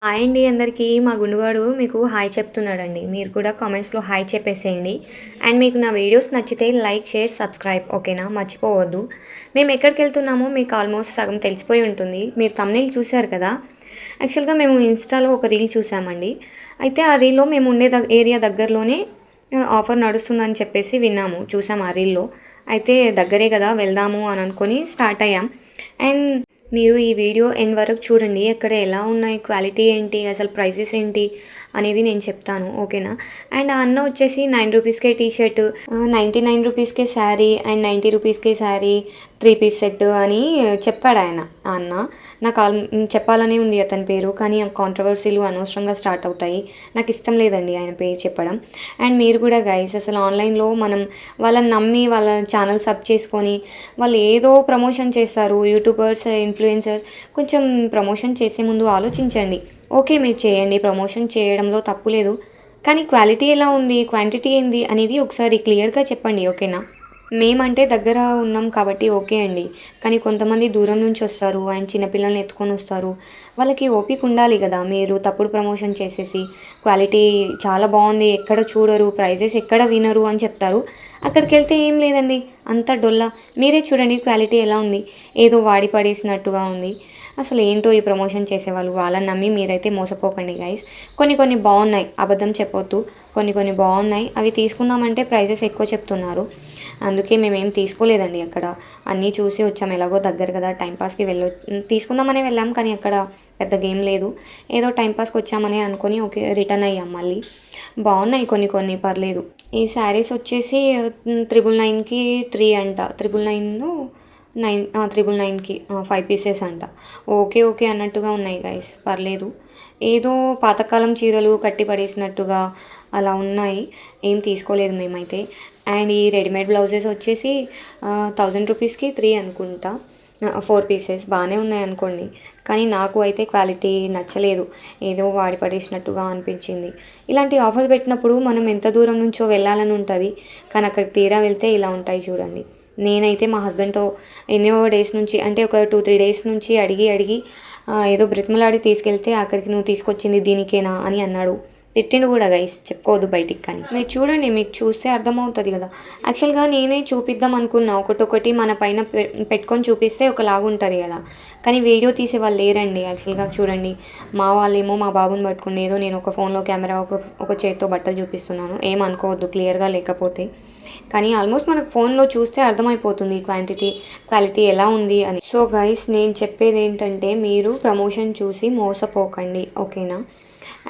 Hi అండి అందరికీ. మా గుండుగాడు మీకు హాయ్ చెప్తున్నాడండి. మీరు కూడా కామెంట్స్‌లో హాయ్ చెప్పేసేయండి. అండ్ మీకు నా వీడియోస్ నచ్చితే లైక్, షేర్, సబ్స్క్రైబ్ ఓకేనా? మర్చిపోవద్దు. మేము ఎక్కడికెళ్తున్నామో మీకు ఆల్మోస్ట్ సగం తెలిసిపోయి ఉంటుంది. మీరు థంబ్‌నెయిల్ చూసారు కదా! యాక్చువల్‌గా మేము ఇన్‌స్టాలో ఒక రీల్ చూసామండి. అయితే ఆ రీల్‌లో మేము ఉండే ఏరియా దగ్గరలోనే ఆఫర్ నడుస్తుందని చెప్పేసి విన్నాము. చూసాం ఆ రీల్‌లో. అయితే దగ్గరే కదా వెళ్దాము అని అనుకోని స్టార్ట్ అయ్యాం. అండ్ మీరు ఈ వీడియో ఎండ్ వరకు చూడండి. ఎక్కడ ఎలా ఉన్నాయి, క్వాలిటీ ఏంటి, అసలు ప్రైసెస్ ఏంటి అనేది నేను చెప్తాను ఓకేనా? అండ్ ఆ అన్న వచ్చేసి 9 రూపీస్‌కే టీ షర్ట్, 99 రూపీస్‌కే శారీ అండ్ 90 రూపీస్‌కే శారీ, 3 పీస్ సెట్ అని చెప్పాడాయన ఆ అన్న. నాకు చెప్పాలనే ఉంది అతని పేరు. కానీ ఆ కాంట్రవర్సీలు అనవసరంగా స్టార్ట్ అవుతాయి. నాకు ఇష్టం లేదండి ఆయన పేరు చెప్పడం. అండ్ మీరు కూడా గైస్ అసలు ఆన్లైన్‌లో మనం వాళ్ళని నమ్మి వాళ్ళ ఛానల్ సబ్ చేసుకొని వాళ్ళు ఏదో ప్రమోషన్ చేస్తారు. యూట్యూబర్స్, ఇన్‌ఫ్లుయెన్సర్స్ కొంచెం ప్రమోషన్ చేసే ముందు ఆలోచించండి. ఓకే. మీరు చేయండి. ప్రమోషన్ చేయడంలో తప్పు లేదు. కానీ క్వాలిటీ ఎలా ఉంది? క్వాంటిటీ ఏంది? అనేది ఒకసారి క్లియర్‌గా చెప్పండి. ఓకేనా? మేమంటే దగ్గర ఉన్నాం కాబట్టి ఓకే అండి. కానీ కొంతమంది దూరం నుంచి వస్తారు అండ్ చిన్న పిల్లల్ని ఎత్తుకొని వస్తారు. వాళ్ళకి ఓపిక ఉండాలి గదా! మీరు తప్పుడు ప్రమోషన్ చేసేసి క్వాలిటీ చాలా బావుంది. ఎక్కడ చూడరు, ప్రైజెస్ ఎక్కడ వినరు అని చెప్తారు. అక్కడికెళ్తే ఏం లేదండి. అంతా డొల్ల. మీరే చూడండి క్వాలిటీ ఎలా ఉంది. ఏదో వాడి పడేసినట్టుగా ఉంది. అసలు ఏంటో ఈ ప్రమోషన్ చేసేవాళ్ళు. వాళ్ళని నమ్మి మీరైతే మోసపోకండి గైస్. కొన్ని కొన్ని బావున్నాయి. అబద్ధం చెప్పొద్దు. కొన్ని కొన్ని బావున్నాయి. అవి తీసుకుందామంటే ప్రైజెస్ ఎక్కువ చెప్తున్నారు. అందుకే మేమేం తీసుకోలేదండి అక్కడ. అన్నీ చూసి వచ్చాం. ఎలాగో దగ్గర కదా టైంపాస్‌కి తీసుకుందామనే వెళ్ళాం. కానీ అక్కడ పెద్దగా ఏం లేదు. ఏదో టైంపాస్‌కి వచ్చామని అనుకోని ఓకే రిటర్న్ అయ్యాం మళ్ళీ. బావున్నాయి కొన్ని కొన్ని పర్లేదు. ఈ శారీస్ వచ్చేసి 999కి 3 అంట. 999కి 5 పీసెస్ అంట. ఓకే. ఓకే అన్నట్టుగా ఉన్నాయి గైస్. పర్లేదు. ఏదో పాతకాలం చీరలు కట్టి పడేసినట్టుగా అలా ఉన్నాయి. ఏం తీసుకోలేదు మేమైతే. అండ్ ఈ రెడీమేడ్ బ్లౌజెస్ వచ్చేసి 1000 రూపీస్‌కి 3 అనుకుంటా. 4 పీసెస్ బాగానే ఉన్నాయనుకోండి. కానీ నాకు అయితే క్వాలిటీ నచ్చలేదు. ఏదో వాడి పడేసినట్టుగా అనిపించింది. ఇలాంటి ఆఫర్స్ పెట్టినప్పుడు మనం ఎంత దూరం నుంచో వెళ్ళాలని ఉంటది. కానీ అక్కడికి తీరా వెళ్తే ఇలా ఉంటాయి చూడండి. నేనైతే మా హస్బెండ్‌తో ఎన్నో డేస్ నుంచి అంటే ఒక 2, 3 డేస్ నుంచి అడిగి ఏదో బ్రతిమలాడి తీసుకెళ్తే ఆఖరికి నువ్వు తీసుకొచ్చింది దీనికేనా అని అన్నాడు. తిట్టిండు కూడా గైస్ చెప్పుకోవద్దు బయటికి. కానీ మీరు చూడండి, మీకు చూస్తే అర్థమవుతుంది కదా. యాక్చువల్గా నేనే చూపిద్దాం అనుకున్నా. ఒకటొకటి మన పైన పెట్టుకొని చూపిస్తే ఒకలాగా ఉంటుంది కదా. కానీ వీడియో తీసే వాళ్ళు లేరండి. యాక్చువల్గా చూడండి, మా వాళ్ళేమో మా బాబుని పట్టుకుని ఏదో నేను ఒక ఫోన్లో కెమెరా ఒక చేతితో బట్టలు చూపిస్తున్నాను. ఏమనుకోవద్దు క్లియర్గా లేకపోతే. కానీ ఆల్మోస్ట్ మనకు ఫోన్లో చూస్తే అర్థమైపోతుంది క్వాలిటీ ఎలా ఉంది అని. సో గైస్ నేను చెప్పేది ఏంటంటే మీరు ప్రమోషన్ చూసి మోసపోకండి ఓకేనా?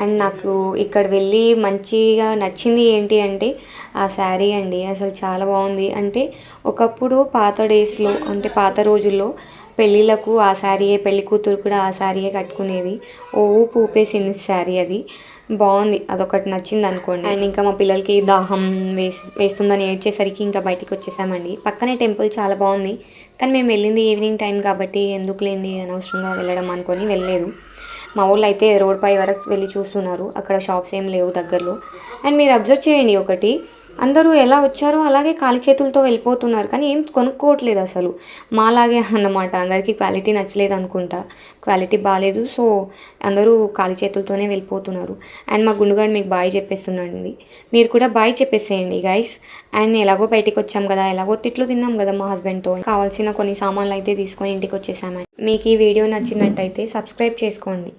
అండ్ నాకు ఇక్కడ వెళ్ళి మంచిగా నచ్చింది ఏంటి అంటే ఆ శారీ అండి. అసలు చాలా బాగుంది. అంటే ఒకప్పుడు పాత డేస్లో అంటే పాత రోజుల్లో పెళ్ళిళ్ళకు ఆ శారీయే, పెళ్లి కూతురు కూడా ఆ శారీయే కట్టుకునేది. ఓ ఊపు ఊపేసింది శారీ అది. బాగుంది. అదొకటి నచ్చింది అనుకోండి. అండ్ ఇంకా మా పిల్లలకి దాహం వేస్తుందని ఏడ్చేసరికి ఇంకా బయటికి వచ్చేసామండి. పక్కనే టెంపుల్ చాలా బాగుంది. కానీ మేము వెళ్ళింది ఈవినింగ్ టైం కాబట్టి ఎందుకులేండి అనవసరంగా వెళ్ళడం అనుకొని వెళ్ళలేదు. మా ఊళ్ళో అయితే రోడ్ పై వరకు వెళ్ళి చూస్తున్నారు. అక్కడ షాప్స్ ఏం లేవు దగ్గరలో. అండ్ మీరు అబ్జర్వ్ చేయండి ఒకటి, అందరూ ఎలా వచ్చారో అలాగే ఖాళీ చేతులతో వెళ్ళిపోతున్నారు. కానీ ఏం కొనుక్కోవట్లేదు అసలు. మాలాగే అన్నమాట. అందరికీ క్వాలిటీ నచ్చలేదు అనుకుంటా. క్వాలిటీ బాగాలేదు. సో అందరూ ఖాళీ చేతులతోనే వెళ్ళిపోతున్నారు. అండ్ మా గుండుగాడు మీకు బాయ్ చెప్పేస్తున్నాడండి. మీరు కూడా బాయ్ చెప్పేసేయండి గైస్. అండ్ ఎలాగో బయటికి వచ్చాం కదా, ఎలాగో తిట్లు తిన్నాం కదా మా హస్బెండ్తో. కావాల్సిన కొన్ని సామాన్లు అయితే తీసుకొని ఇంటికి వచ్చేసామండి. మీకు ఈ వీడియో నచ్చినట్టయితే సబ్స్క్రైబ్ చేసుకోండి.